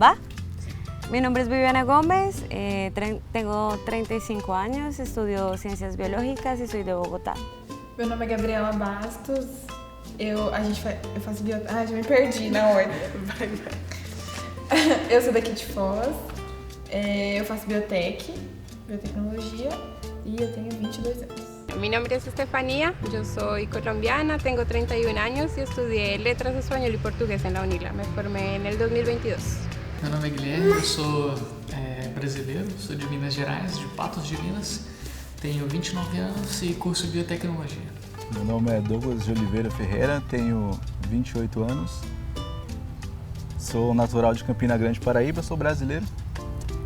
¿Va? Mi nombre es Viviana Gómez, tengo 35 años, estudio Ciencias Biológicas y soy de Bogotá. Meu nome é Gabriela Bastos, eu faço já me perdi na ordem. Eu sou daqui de Foz, eu faço biotecnologia e eu tenho 22 anos. Mi nombre es Estefanía, yo soy colombiana, tengo 31 años y estudié Letras, Español y Portugués en la UNILA. Me formé en el 2022. Meu nome é Guilherme, eu sou brasileiro, sou de Minas Gerais, de Patos de Minas, tenho 29 anos e curso biotecnologia. Meu nome é Douglas de Oliveira Ferreira, tenho 28 anos, sou natural de Campina Grande, Paraíba, sou brasileiro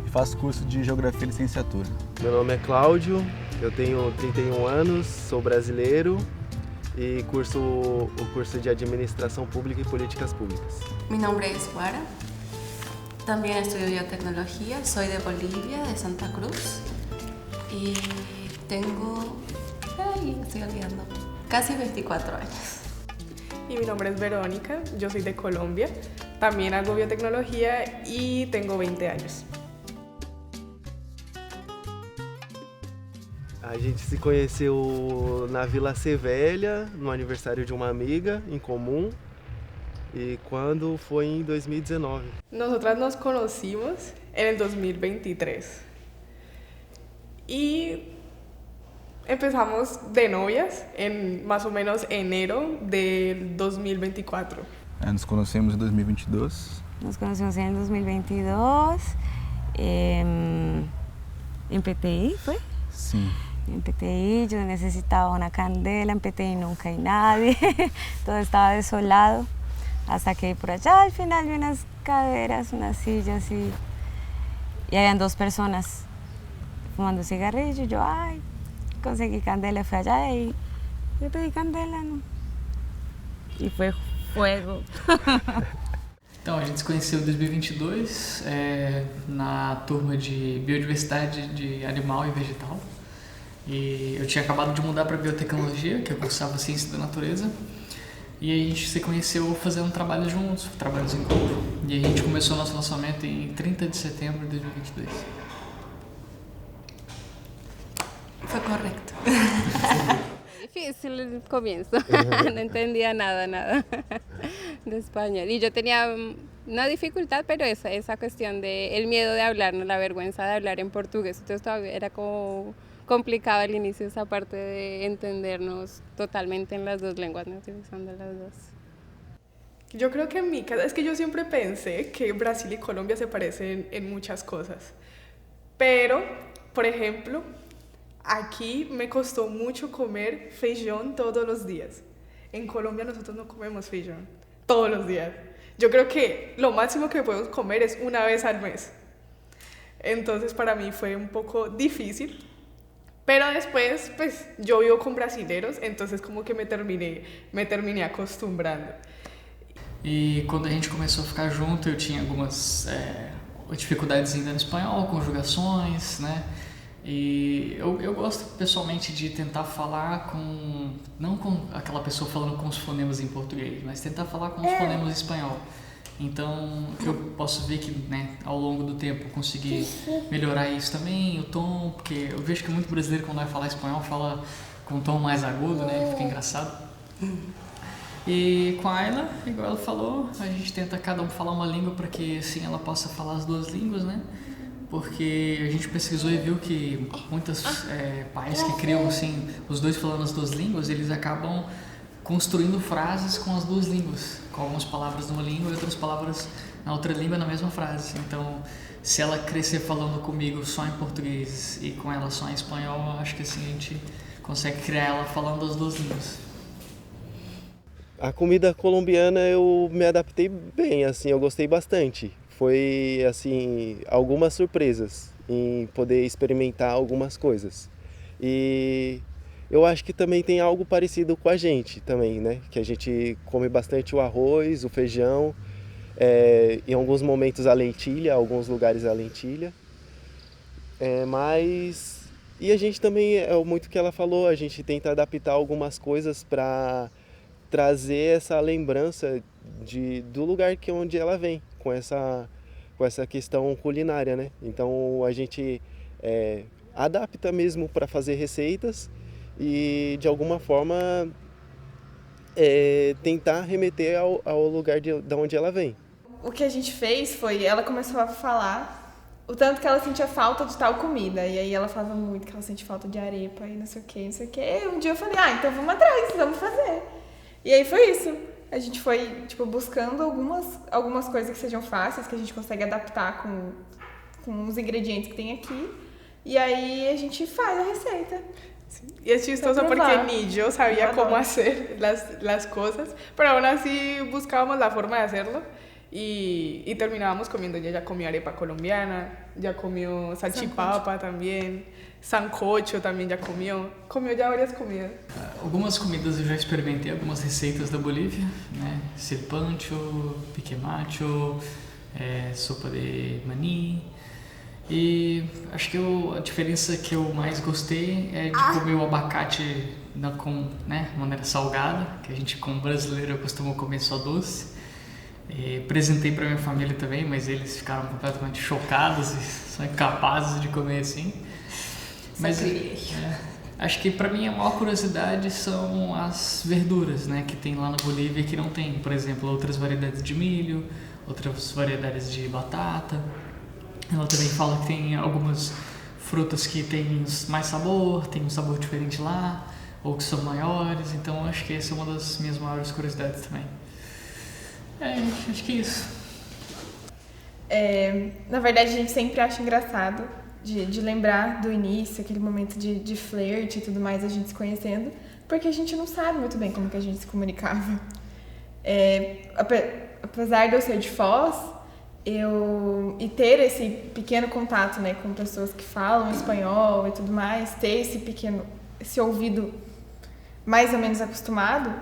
e faço curso de Geografia e Licenciatura. Meu nome é Cláudio, eu tenho 31 anos, sou brasileiro e curso o curso de Administração Pública e Políticas Públicas. Mi nombre es Guara, también estudio biotecnología, soy de Bolivia, de Santa Cruz y tengo, estoy olvidando, casi 24 años. Y mi nombre es Verónica, yo soy de Colombia, también hago biotecnología y tengo 20 años. A gente se conheceu na Vila Sevelha, no aniversário de uma amiga em comum, e quando foi em 2019. Nosotras nos conocimos en el 2023 y empezamos de novias en más o menos enero del 2024. Nos conhecemos em 2022. Nos conocimos en 2022, en PTI, ¿fue? Sim. En PTI yo necesitaba una candela, en PTI nunca hay nadie, todo estaba desolado, hasta que por allá al final vi unas caderas, unas sillas y habían dos personas fumando cigarrillo y yo, conseguí candela, fui allá y le pedí candela, ¿no? Y fue fuego. Então, a gente se conheceu em 2022, na turma de Biodiversidade de Animal e Vegetal. E eu tinha acabado de mudar para Biotecnologia, que eu cursava Ciência da Natureza. E a gente se conheceu fazendo trabalhos juntos, trabalhos em grupo. E a gente começou nosso lançamento em 30 de setembro de 2022. Fue correcto. Difícil el comienzo, no entendía nada de español. Y yo tenía una dificultad, pero esa cuestión de el miedo de hablar, ¿no? La vergüenza de hablar en portugués. Entonces todavía era como complicado al inicio esa parte de entendernos totalmente en las dos lenguas, ¿no? Utilizando las dos. Yo creo que en mi caso, es que yo siempre pensé que Brasil y Colombia se parecen en muchas cosas. Pero, por ejemplo, aquí me costó mucho comer feijón todos los días. En Colombia nosotros no comemos feijón todos los días. Yo creo que lo máximo que podemos comer es una vez al mes. Entonces para mí fue un poco difícil. Pero después, pues, yo vivo con brasileros, entonces como que me terminé acostumbrando. E quando a gente começou a ficar junto, eu tinha algumas dificuldades ainda no espanhol, conjugações, né? E eu gosto pessoalmente de tentar falar não com aquela pessoa falando com os fonemas em português, mas tentar falar com os fonemas em espanhol. Então eu posso ver que, né, ao longo do tempo eu consegui melhorar isso também, o tom, porque eu vejo que muito brasileiro quando vai falar espanhol fala com um tom mais agudo, né, fica engraçado. E com a Ayla, igual ela falou, a gente tenta cada um falar uma língua para que assim ela possa falar as duas línguas, né? Porque a gente pesquisou e viu que muitos pais que criam assim, os dois falando as duas línguas, eles acabam construindo frases com as duas línguas, com algumas palavras numa língua e outras palavras na outra língua na mesma frase. Então, se ela crescer falando comigo só em português e com ela só em espanhol, eu acho que assim a gente consegue criar ela falando as duas línguas. A comida colombiana eu me adaptei bem, assim, eu gostei bastante. Foi, assim, algumas surpresas em poder experimentar algumas coisas. E eu acho que também tem algo parecido com a gente também, né? Que a gente come bastante o arroz, o feijão, em alguns momentos a lentilha, alguns lugares a lentilha. E a gente também, é muito o que ela falou, a gente tenta adaptar algumas coisas para trazer essa lembrança do lugar onde ela vem, com essa questão culinária, né? Então a gente adapta mesmo para fazer receitas e de alguma forma tentar remeter ao lugar de onde ela vem. O que a gente fez foi, ela começou a falar o tanto que ela sentia falta de tal comida. E aí ela falava muito que ela sente falta de arepa e não sei o que, não sei o que. E um dia eu falei, então vamos atrás, vamos fazer. E aí foi isso. A gente foi, tipo, buscando algumas coisas que sejam fáceis, que a gente consegue adaptar com os ingredientes que tem aqui. E aí a gente faz a receita. Sí. Y es chistoso porque ni yo sabía cómo hacer las cosas, pero aún así buscábamos la forma de hacerlo y terminábamos comiendo. Ella ya comió arepa colombiana, ya comió salchipapa también, sancocho também já comeu já várias comidas. Algumas comidas eu já experimentei, algumas receitas da Bolívia, né? Silpancho, piquemacho, sopa de maní. E acho que a diferença que eu mais gostei é de comer o abacate com maneira salgada, que a gente como brasileiro costuma comer só doce. E apresentei para minha família também, mas eles ficaram completamente chocados e são incapazes de comer assim. Mas acho que para mim a maior curiosidade são as verduras, né, que tem lá na Bolívia que não tem. Por exemplo, outras variedades de milho, outras variedades de batata. Ela também fala que tem algumas frutas que tem mais sabor, tem um sabor diferente lá, ou que são maiores. Então acho que essa é uma das minhas maiores curiosidades também. Acho que é isso. Na verdade, a gente sempre acha engraçado de lembrar do início, aquele momento de flerte e tudo mais, a gente se conhecendo, porque a gente não sabe muito bem como que a gente se comunicava. Apesar de eu ser de Foz, e ter esse pequeno contato, né, com pessoas que falam espanhol e tudo mais, ter esse ouvido mais ou menos acostumado,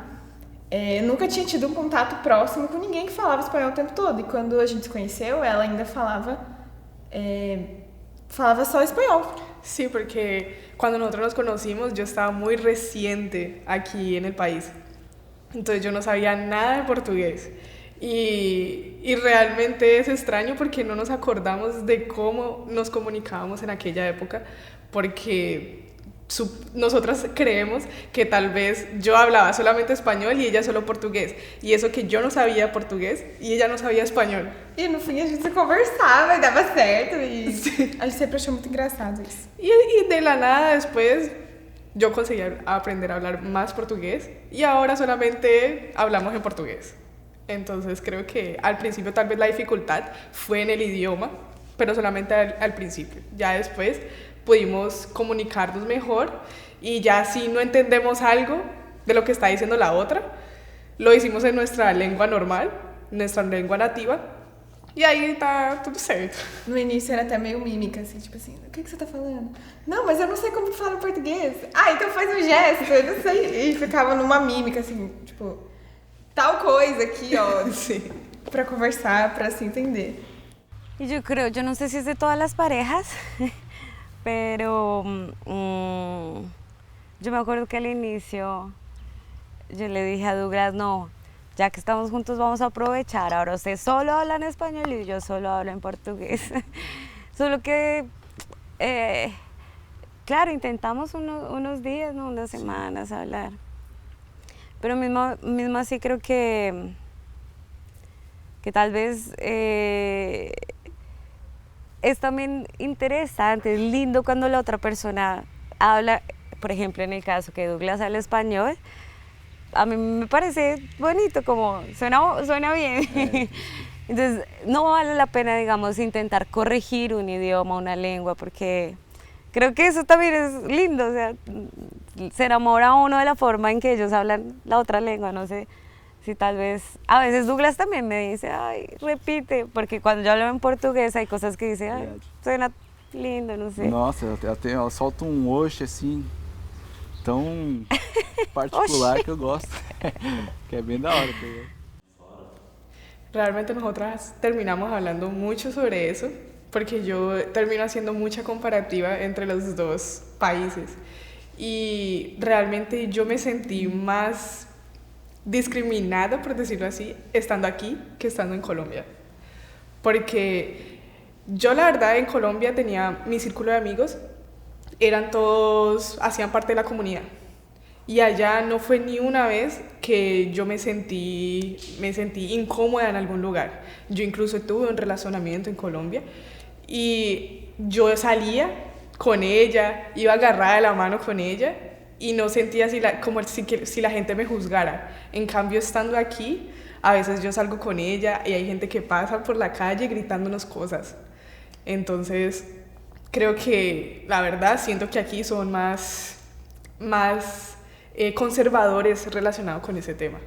nunca tinha tido um contato próximo com ninguém que falava espanhol o tempo todo. E quando a gente se conheceu, ela ainda falava só espanhol. Sí, porque cuando nosotros nos conocimos yo estaba muy reciente aquí en el país, entonces yo no sabía nada de portugués y realmente es extraño porque no nos acordamos de cómo nos comunicábamos en aquella época, porque nosotras creemos que tal vez yo hablaba solamente español y ella solo portugués, y eso que yo no sabía portugués y ella no sabía espanhol. E no fim a gente se conversava e dava certo, e a gente sempre achou muito engraçado isso. Y de la nada después yo conseguí aprender a hablar más portugués y ahora solamente hablamos en portugués. Entonces creo que al principio tal vez la dificultad fue en el idioma, pero solamente al principio. Ya después pudimos comunicarnos mejor y ya si no entendemos algo de lo que está diciendo la otra, lo hicimos en nuestra lengua normal, nuestra lengua nativa, e aí tá tudo certo. No início era até meio mímica, assim, tipo assim, o que você tá falando? Não, mas eu não sei como falar em português. Então faz um gesto, eu não sei. E ficava numa mímica, assim, tipo, tal coisa aqui, ó, Sí. Pra conversar, pra se entender. Y yo no sé si es de todas las parejas, pero yo me acuerdo que al inicio yo le dije a Douglas, no, ya que estamos juntos vamos a aprovechar, ahora usted solo habla en español y yo solo hablo en portugués. Solo que, claro, intentamos unos días, ¿no? Unas semanas hablar, pero mismo así creo que tal vez es también interesante, es lindo cuando la otra persona habla, por ejemplo, en el caso que Douglas habla español, a mí me parece bonito, como suena bien. Entonces, no vale la pena, digamos, intentar corregir un idioma, una lengua, porque creo que eso también es lindo, o sea, se enamora uno de la forma en que ellos hablan la otra lengua, no sé. Si tal vez, a veces Douglas también me dice, repite, porque cuando yo hablo en portugués hay cosas que dice, suena lindo, não sei. Nossa, ela solta oxe assim, tão particular que eu gosto, que é bem da hora. Realmente nosotras terminamos hablando mucho sobre eso, porque yo termino haciendo mucha comparativa entre los dos países y realmente yo me sentí más discriminada, por decirlo así, estando aquí que estando en Colombia. Porque yo la verdad en Colombia tenía mi círculo de amigos, eran todos, hacían parte de la comunidad. Y allá no fue ni una vez que yo me sentí incómoda en algún lugar. Yo incluso tuve un relacionamiento en Colombia y yo salía con ella, iba agarrada de la mano con ella y no sentía como si la gente me juzgara. En cambio, estando aquí, a veces yo salgo con ella y hay gente que pasa por la calle gritándonos cosas. Entonces, creo que, la verdad, siento que aquí son más conservadores relacionados com esse tema.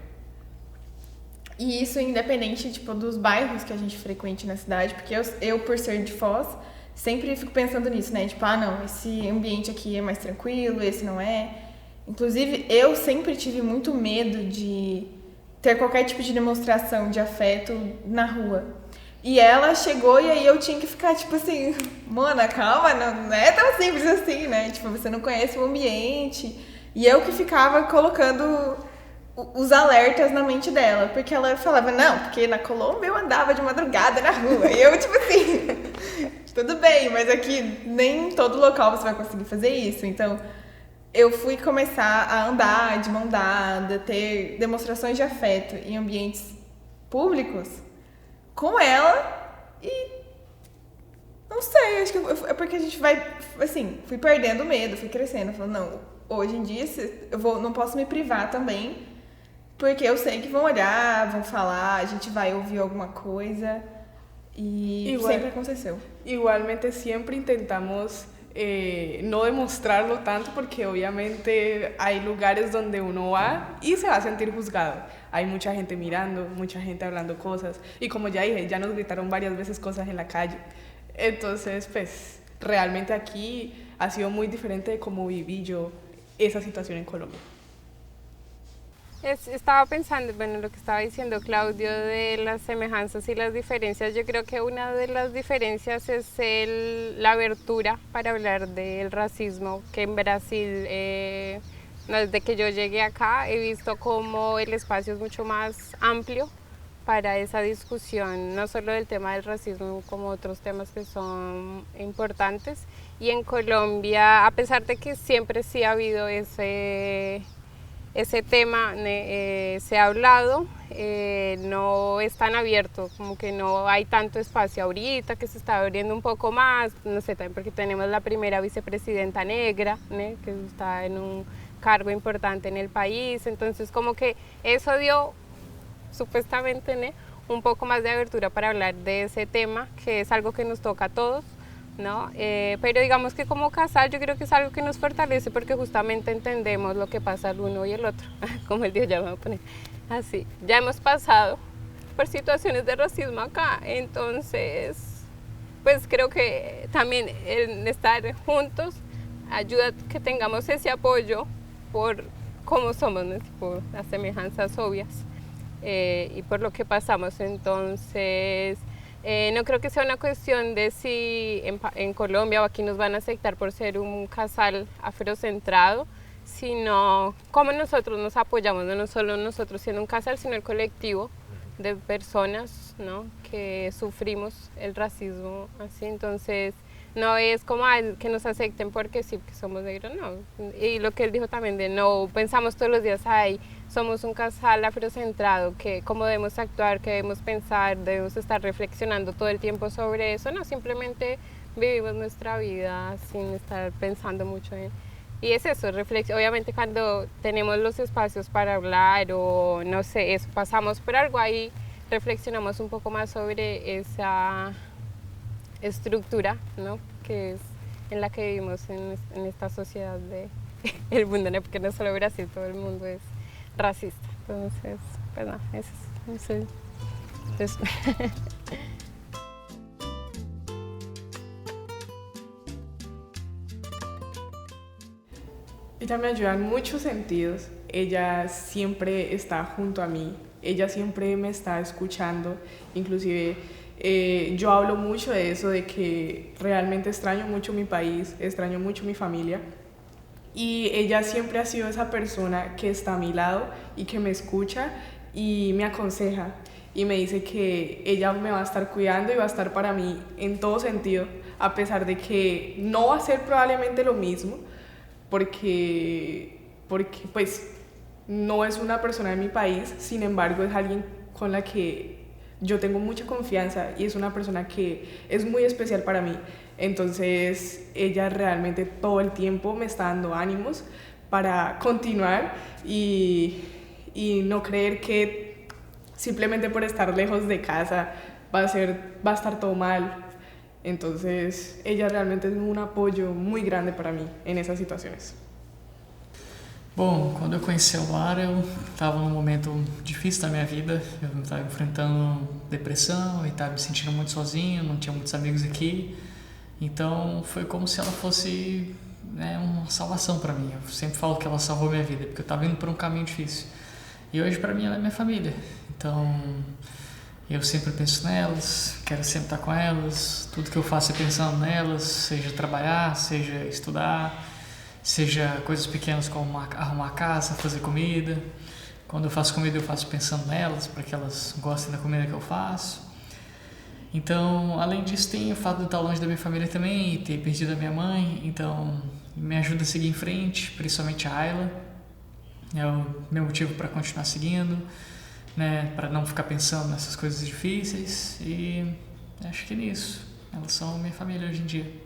E isso independente, tipo, dos bairros que a gente frequente na cidade, porque eu por ser de Foz, sempre fico pensando nisso, né? Tipo, não, esse ambiente aqui é mais tranquilo, esse não é. Inclusive, eu sempre tive muito medo de ter qualquer tipo de demonstração de afeto na rua. E ela chegou e aí eu tinha que ficar, tipo assim, Mona, calma, não é tão simples assim, né? Tipo, você não conhece o ambiente. E eu que ficava colocando os alertas na mente dela, porque ela falava, não, porque na Colômbia eu andava de madrugada na rua. E eu, tipo assim, tudo bem, mas aqui nem em todo local você vai conseguir fazer isso. Então, eu fui começar a andar de mão dada, ter demonstrações de afeto em ambientes públicos com ela e não sei, acho que é porque a gente vai, assim, fui perdendo medo, fui crescendo, falando, não, hoje em dia não posso me privar também, porque eu sei que vão olhar, vão falar, a gente vai ouvir alguma coisa e sempre aconteceu. Igualmente siempre intentamos no demostrarlo tanto porque obviamente hay lugares donde uno va y se va a sentir juzgado. Hay mucha gente mirando, mucha gente hablando cosas y como ya dije, ya nos gritaron varias veces cosas en la calle. Entonces, pues, realmente aquí ha sido muy diferente de cómo viví yo esa situación en Colombia. Estaba pensando, bueno, lo que estaba diciendo Claudio de las semejanzas y las diferencias. Yo creo que una de las diferencias es la abertura para hablar del racismo, que en Brasil, desde que yo llegué acá, he visto como el espacio es mucho más amplio para esa discusión, no solo del tema del racismo, como otros temas que son importantes. Y en Colombia, a pesar de que siempre sí ha habido ese tema, se ha hablado, no es tan abierto, como que no hay tanto espacio ahorita, que se está abriendo un poco más, no sé, también porque tenemos la primera vicepresidenta negra, que está en un cargo importante en el país, entonces como que eso dio supuestamente un poco más de abertura para hablar de ese tema, que es algo que nos toca a todos, ¿no? Pero digamos que como casal yo creo que es algo que nos fortalece porque justamente entendemos lo que pasa el uno y el otro, como el Dios ya me va a poner así. Ya hemos pasado por situaciones de racismo acá, entonces pues creo que también el estar juntos ayuda a que tengamos ese apoyo por cómo somos, ¿no? Por las semejanzas obvias y por lo que pasamos, entonces no creo que sea una cuestión de si en Colombia o aquí nos van a aceptar por ser un casal afrocentrado, sino cómo nosotros nos apoyamos, no solo nosotros siendo un casal, sino el colectivo de personas, ¿no? Que sufrimos el racismo así, entonces no es como que nos acepten porque sí, que somos negros, no. Y lo que él dijo también de no pensamos todos los días, ay, somos un casal afrocentrado, que cómo debemos actuar, qué debemos pensar, debemos estar reflexionando todo el tiempo sobre eso, no, simplemente vivimos nuestra vida sin estar pensando mucho en... Y es eso, obviamente cuando tenemos los espacios para hablar o no sé, eso, pasamos por algo ahí, reflexionamos un poco más sobre esa estructura, ¿no? Que es en la que vivimos en esta sociedad del mundo, ¿no? Porque no solo Brasil, todo el mundo es racista, entonces, pues no, eso es, no sé, eso. Ella me ayuda en muchos sentidos, ella siempre está junto a mí, ella siempre me está escuchando, inclusive yo hablo mucho de eso, de que realmente extraño mucho mi país, extraño mucho mi familia Y ella siempre ha sido esa persona que está a mi lado y que me escucha y me aconseja y me dice que ella me va a estar cuidando y va a estar para mí en todo sentido, a pesar de que no va a ser probablemente lo mismo, porque pues no es una persona de mi país, sin embargo es alguien con la que yo tengo mucha confianza y es una persona que es muy especial para mí. Entonces ella realmente todo el tiempo me está dando ánimos para continuar y no creer que simplemente por estar lejos de casa va a estar todo mal. Entonces ella realmente es un apoyo muy grande para mí en esas situaciones. Bom, quando eu conheci a Lara, eu estava num momento difícil da minha vida. Eu estava enfrentando depressão e estava me sentindo muito sozinho, não tinha muitos amigos aqui. Então foi como se ela fosse, né, uma salvação para mim. Eu sempre falo que ela salvou minha vida, porque eu estava indo por um caminho difícil. E hoje para mim ela é minha família. Então eu sempre penso nelas, quero sempre estar com elas. Tudo que eu faço é pensando nelas, seja trabalhar, seja estudar, seja coisas pequenas como arrumar a casa, fazer comida. Quando eu faço comida eu faço pensando nelas, para que elas gostem da comida que eu faço. Então, além disso, tem o fato de estar longe da minha família também e ter perdido a minha mãe. Então, me ajuda a seguir em frente, principalmente a Ayla. É o meu motivo para continuar seguindo, né, para não ficar pensando nessas coisas difíceis. E acho que é nisso. Elas são minha família hoje em dia.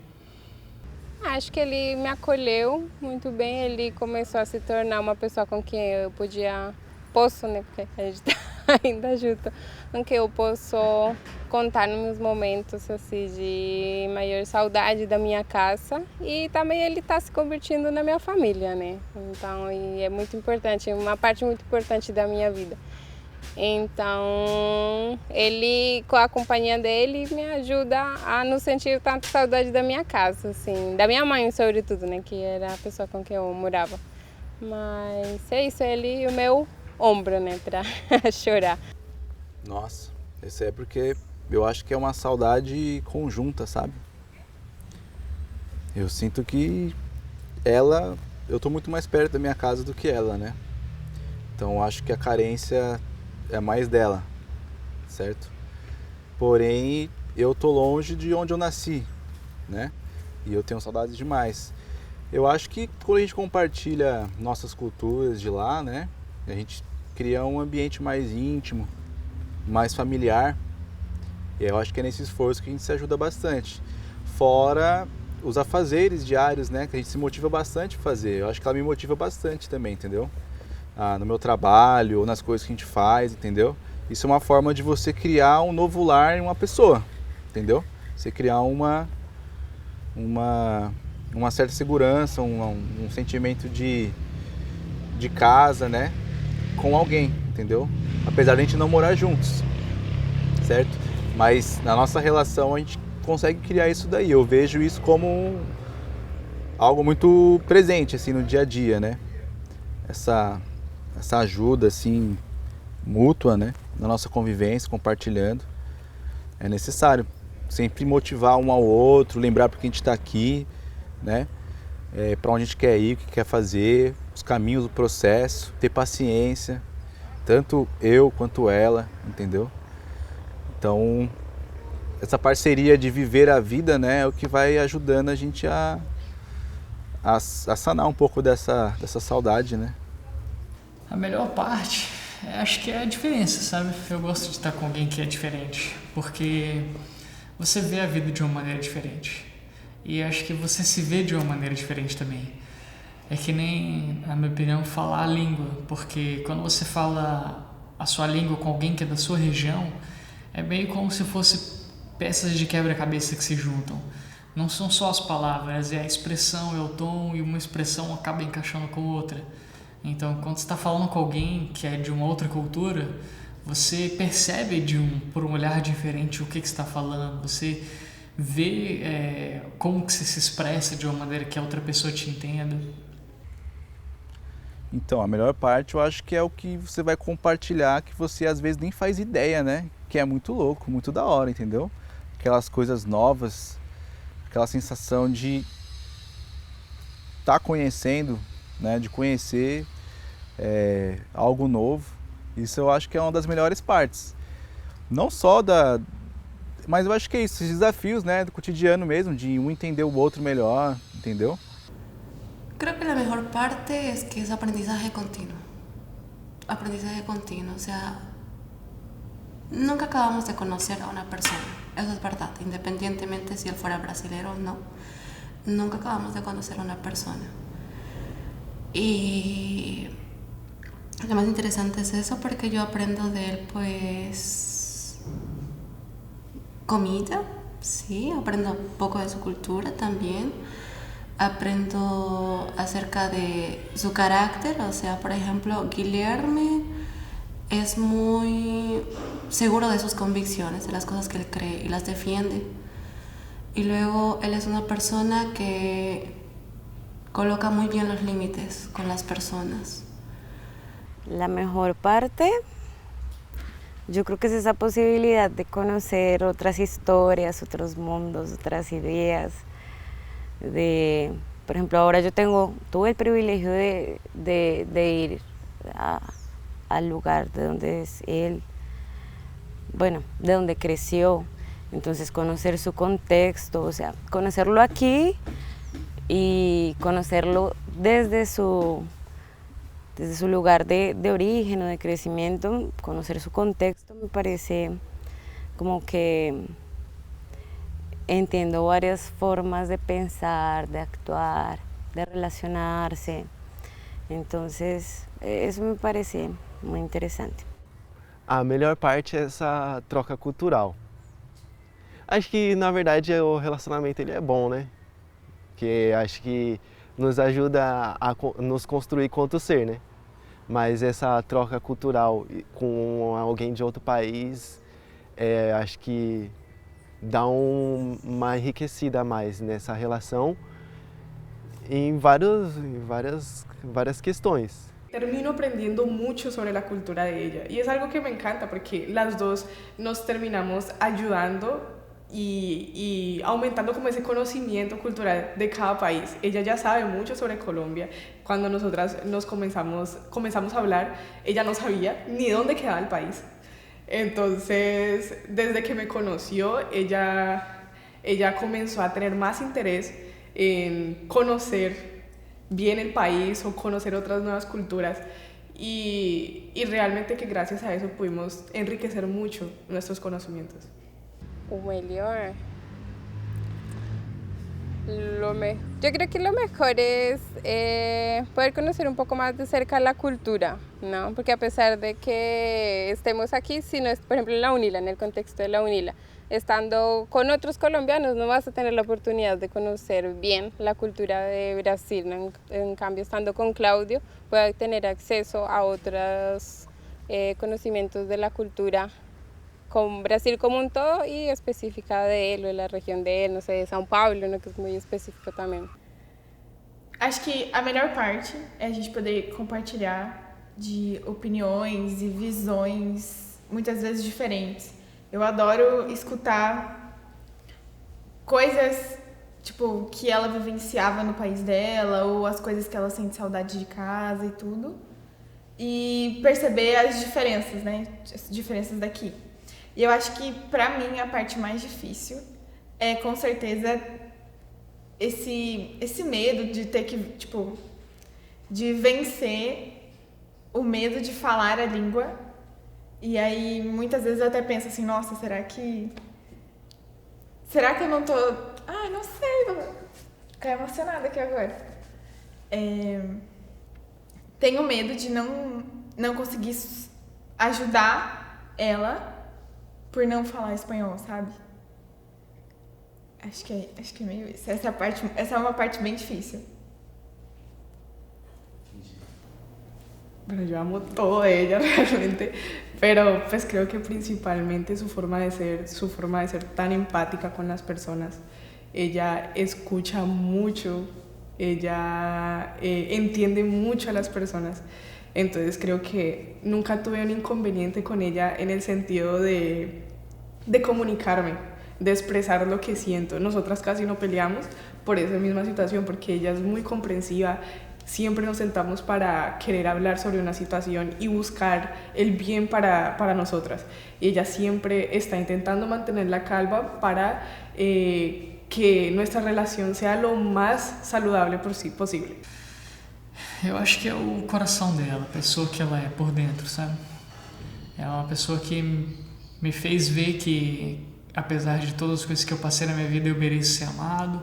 Acho que ele me acolheu muito bem, ele começou a se tornar uma pessoa com quem eu posso, né, porque a gente tá ainda junto, com quem eu posso contar nos meus momentos assim, de maior saudade da minha casa, e também ele está se convertindo na minha família, né? Então, e é muito importante, uma parte muito importante da minha vida. Então, ele, com a companhia dele, me ajuda a não sentir tanta saudade da minha casa, assim, da minha mãe, sobretudo, né, que era a pessoa com quem eu morava. Mas é isso, ele e o meu ombro, né, pra chorar. Nossa, esse é porque eu acho que é uma saudade conjunta, sabe? Eu sinto que eu tô muito mais perto da minha casa do que ela, né? Então eu acho que a carência é mais dela, certo? Porém, eu tô longe de onde eu nasci, né? E eu tenho saudades demais. Eu acho que quando a gente compartilha nossas culturas de lá, né? A gente cria um ambiente mais íntimo, mais familiar. E eu acho que é nesse esforço que a gente se ajuda bastante. Fora os afazeres diários, né? Que a gente se motiva bastante a fazer. Eu acho que ela me motiva bastante também, entendeu? No meu trabalho ou nas coisas que a gente faz, entendeu? Isso é uma forma de você criar um novo lar em uma pessoa, entendeu? Você criar uma certa segurança, um sentimento de casa, né? Com alguém, entendeu? Apesar de a gente não morar juntos, certo? Mas na nossa relação a gente consegue criar isso daí. Eu vejo isso como algo muito presente, assim, no dia a dia, né? Essa ajuda, assim, mútua, né? Na nossa convivência, compartilhando. É necessário sempre motivar um ao outro, lembrar porque a gente está aqui, né? Para onde a gente quer ir, o que quer fazer, os caminhos, o processo, ter paciência, tanto eu quanto ela, entendeu? Então, essa parceria de viver a vida, né, é o que vai ajudando a gente a sanar um pouco dessa saudade, né? A melhor parte, acho que é a diferença, sabe? Eu gosto de estar com alguém que é diferente, porque você vê a vida de uma maneira diferente. E acho que você se vê de uma maneira diferente também. É que nem, na minha opinião, falar a língua, porque quando você fala a sua língua com alguém que é da sua região, é meio como se fosse peças de quebra-cabeça que se juntam. Não são só as palavras, é a expressão, é o tom, e uma expressão acaba encaixando com outra. Então, quando você está falando com alguém que é de uma outra cultura, você percebe por um olhar diferente o que você está falando, você vê como que você se expressa de uma maneira que a outra pessoa te entenda. Então, a melhor parte eu acho que é o que você vai compartilhar, que você às vezes nem faz ideia, né? Que é muito louco, muito da hora, entendeu? Aquelas coisas novas, aquela sensação de estar conhecendo, né, de conhecer algo novo. Isso eu acho que é uma das melhores partes. Não só mas eu acho que é isso, esses desafios, né, do cotidiano mesmo, de um entender o outro melhor, entendeu? Creo que la mejor parte es que es aprendizaje continuo. Aprendizaje continuo, o sea, nunca acabamos de conocer a una persona, eso es verdad, independientemente si él fuera brasilero o no, nunca acabamos de conocer a una persona. Y lo más interesante es eso, porque yo aprendo de él, pues, comida, sí, aprendo un poco de su cultura también. Aprendo acerca de su carácter, o sea, por ejemplo, Guilherme es muy seguro de sus convicciones, de las cosas que él cree y las defiende. Y luego él es una persona que coloca muy bien los límites con las personas. La mejor parte, yo creo que es esa posibilidad de conocer otras historias, otros mundos, otras ideas. Por ejemplo, ahora tuve el privilegio de ir al lugar de donde es él, bueno, de donde creció, entonces conocer su contexto, o sea, conocerlo aquí y conocerlo desde su lugar de origen o de crecimiento, conocer su contexto, me parece como que entiendo varias formas de pensar, de actuar, de relacionarse. Entonces, isso me parece muito interessante. A melhor parte é essa troca cultural. Acho que, na verdade, o relacionamento ele é bom, né? Porque acho que nos ajuda a nos construir quanto ser, né? Mas essa troca cultural com alguém de outro país, acho que dá uma enriquecida a mais nessa relação em várias questões. Termino aprendiendo mucho sobre la cultura de ella y es algo que me encanta porque las dos nos terminamos ayudando y aumentando como ese conocimiento cultural de cada país. Ella ya sabe mucho sobre Colombia. Cuando nosotras comenzamos a hablar, ella no sabía ni dónde quedaba el país. Entonces, desde que me conoció, ella comenzó a tener más interés en conocer bien el país o conocer otras nuevas culturas y realmente que gracias a eso pudimos enriquecer mucho nuestros conocimientos. O melhor, yo creo que lo mejor es poder conocer un poco más de cerca la cultura, ¿no? Porque a pesar de que estemos aquí, si no es, por ejemplo, en la UNILA, en el contexto de la UNILA, estando con otros colombianos no vas a tener la oportunidad de conocer bien la cultura de Brasil, ¿no? En cambio, estando con Claudio, puede tener acceso a otros conocimientos de la cultura con Brasil como un todo y específica de él o de la região de él, no sé, de São Paulo, ¿no? Que es muy específico também. Acho que a melhor parte é a gente poder compartilhar de opiniões e visões muitas vezes diferentes. Eu adoro escutar coisas tipo que ela vivenciava no país dela ou as coisas que ela sente saudade de casa e tudo e perceber as diferenças, né? As diferenças daqui. E eu acho que, pra mim, a parte mais difícil é, com certeza, esse medo de ter que, tipo, de vencer o medo de falar a língua. E aí, muitas vezes eu até penso assim, nossa, será que eu não tô... Ah, não sei, vou ficar emocionada aqui agora. Tenho medo de não conseguir ajudar ela por não falar espanhol, sabe? Acho que é meio isso. Essa é uma parte bem difícil. Bueno, yo amo todo de ella realmente, pero pues creo que principalmente su forma de ser tan empática con las personas. Ella escucha mucho, ella entiende mucho a las personas. Entonces creo que nunca tuve un inconveniente con ella en el sentido de comunicarme. de expresar lo que siento. Nosotras casi no peleamos por esa misma situación, porque ella es muy comprensiva. Siempre nos sentamos para querer hablar sobre una situación y buscar el bien para nosotras. Y ella siempre está intentando mantener la calma para que nuestra relación sea lo más saludable posible. Eu acho que é o coração dela, a pessoa que ela é por dentro, sabe? É uma pessoa que me fez ver que, apesar de todas as coisas que eu passei na minha vida, eu mereço ser amado.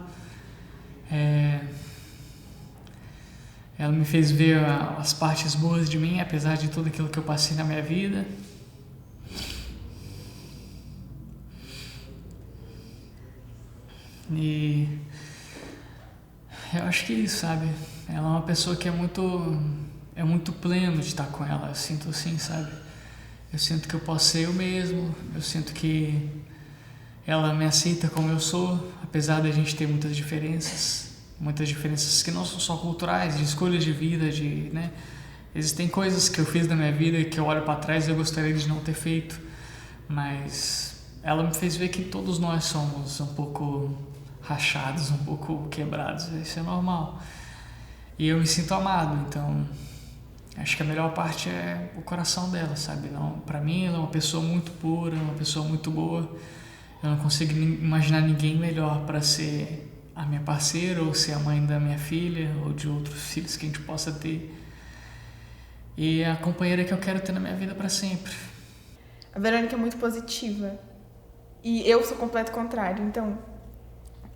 Ela me fez ver as partes boas de mim, apesar de tudo aquilo que eu passei na minha vida. E eu acho que é isso, sabe? Ela é uma pessoa que é muito pleno de estar com ela. Eu sinto assim, sabe? Eu sinto que eu posso ser eu mesmo. Eu sinto que ela me aceita como eu sou, apesar da gente ter muitas diferenças que não são só culturais, de escolhas de vida, né? Existem coisas que eu fiz na minha vida que eu olho para trás e eu gostaria de não ter feito, mas ela me fez ver que todos nós somos um pouco rachados, um pouco quebrados. Isso é normal. E eu me sinto amado, então acho que a melhor parte é o coração dela, sabe? Não, para mim ela é uma pessoa muito pura, uma pessoa muito boa. Eu não consigo imaginar ninguém melhor para ser a minha parceira, ou ser a mãe da minha filha, ou de outros filhos que a gente possa ter. E é a companheira que eu quero ter na minha vida para sempre. A Verônica é muito positiva. E eu sou o completo contrário. Então,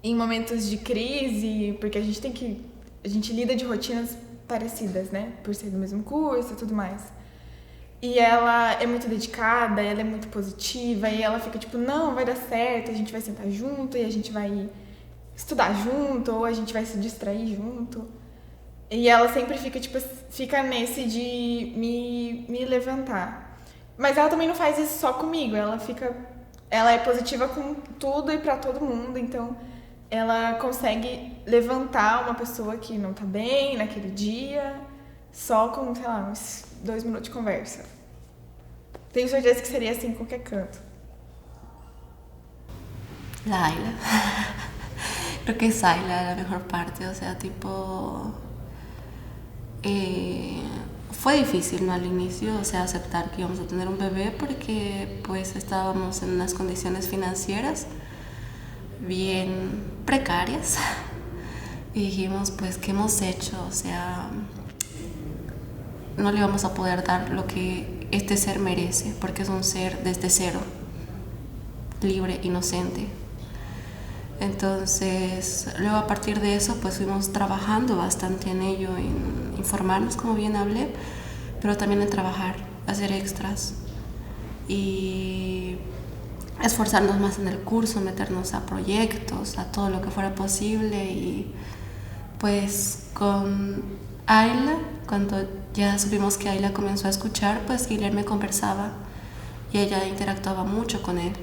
em momentos de crise, porque a gente lida de rotinas parecidas, né? Por ser do mesmo curso e tudo mais. E ela é muito dedicada, ela é muito positiva, e ela fica tipo, não, vai dar certo, a gente vai sentar junto e a gente vai estudar junto, ou a gente vai se distrair junto. E ela sempre fica nesse de me levantar. Mas ela também não faz isso só comigo, ela é positiva com tudo e pra todo mundo, então ela consegue levantar uma pessoa que não tá bem naquele dia, só com, sei lá, uns 2 minutos de conversa. Tenho certeza que seria assim em qualquer canto. Ayla. Creo que es Ayla la mejor parte, o sea, tipo... fue difícil, ¿no? Al inicio, o sea, aceptar que íbamos a tener un bebé porque pues estábamos en unas condiciones financieras bien precarias y dijimos, pues, ¿qué hemos hecho? O sea, no le íbamos a poder dar lo que este ser merece, porque es un ser desde cero, libre, inocente. Entonces, luego a partir de eso, pues fuimos trabajando bastante en ello, en informarnos, como bien hablé, pero también en trabajar, hacer extras y esforzarnos más en el curso, meternos a proyectos, a todo lo que fuera posible. Y pues con Ayla, cuando ya supimos que Ayla comenzó a escuchar, pues Guilherme conversaba y ella interactuaba mucho con él.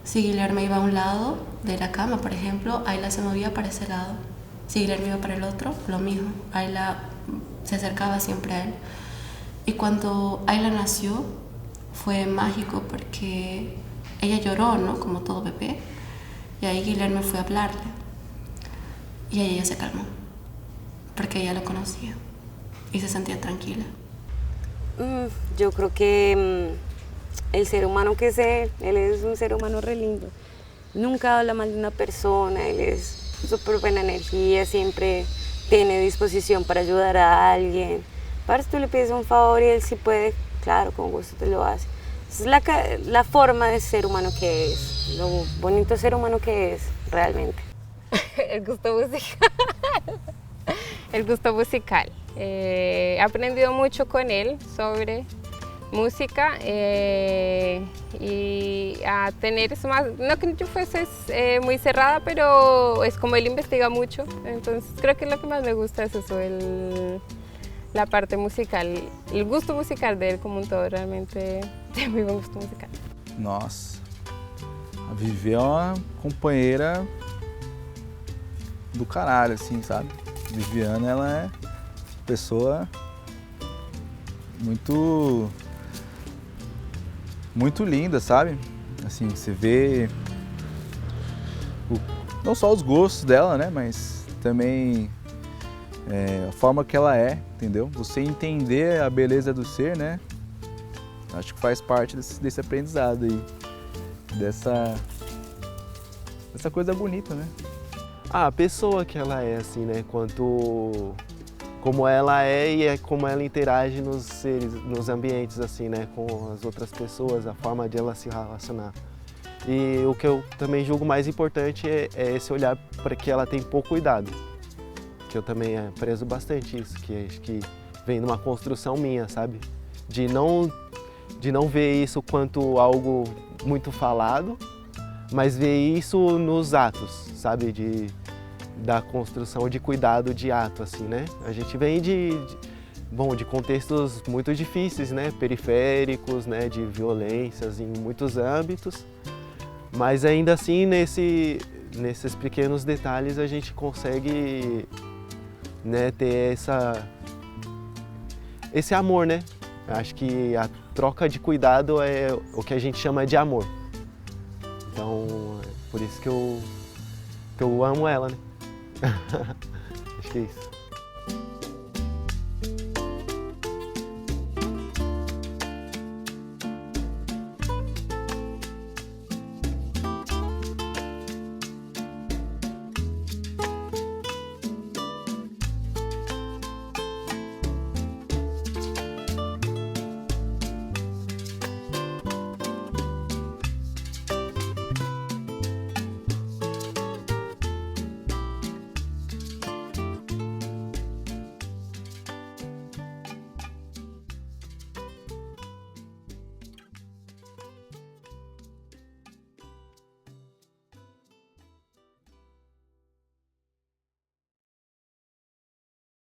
Si Guilherme iba a un lado de la cama, por ejemplo, Ayla se movía para ese lado. Si Guilherme iba para el otro, lo mismo. Ayla se acercaba siempre a él. Y cuando Ayla nació, fue mágico porque ella lloró, ¿no? Como todo bebé. Y ahí Guilherme fue a hablarle. Y ahí ella se calmó. Porque ella lo conocía. Y se sentía tranquila. Yo creo que el ser humano que es él es un ser humano re lindo. Nunca habla mal de una persona, él es súper buena energía, siempre tiene disposición para ayudar a alguien. Para si tú le pides un favor y él sí puede, claro, con gusto te lo hace. Es la forma de ser humano que es, lo bonito ser humano que es realmente. El gusto musical. El gusto musical. He aprendido mucho con él sobre música y a tener eso más, no que yo fuese muy cerrada, pero es como él investiga mucho, entonces creo que lo que más me gusta es eso, la parte musical, el gusto musical de él como un todo, realmente tiene muy buen gusto musical. Nossa, a Vivi é uma companheira do caralho, assim, sabe? Viviana, ela é pessoa muito linda, sabe? Assim, você vê não só os gostos dela, né? Mas também a forma que ela é, entendeu? Você entender a beleza do ser, né? Acho que faz parte desse aprendizado aí, dessa coisa bonita, né? A pessoa que ela é, assim, né? Como ela é e como ela interage nos ambientes, assim, né? Com as outras pessoas, a forma de ela se relacionar. E o que eu também julgo mais importante é esse olhar para que ela tem pouco cuidado. Que eu também prezo bastante isso, que acho que vem numa construção minha, sabe? De não ver isso quanto algo muito falado, mas ver isso nos atos, sabe? Da construção de cuidado de ato, assim, né? A gente vem de contextos muito difíceis, né? Periféricos, né? De violências em muitos âmbitos, mas ainda assim, nesses pequenos detalhes, a gente consegue, né, ter esse amor, né? Acho que a troca de cuidado é o que a gente chama de amor. Então, é por isso que eu amo ela, né? Acho que é isso.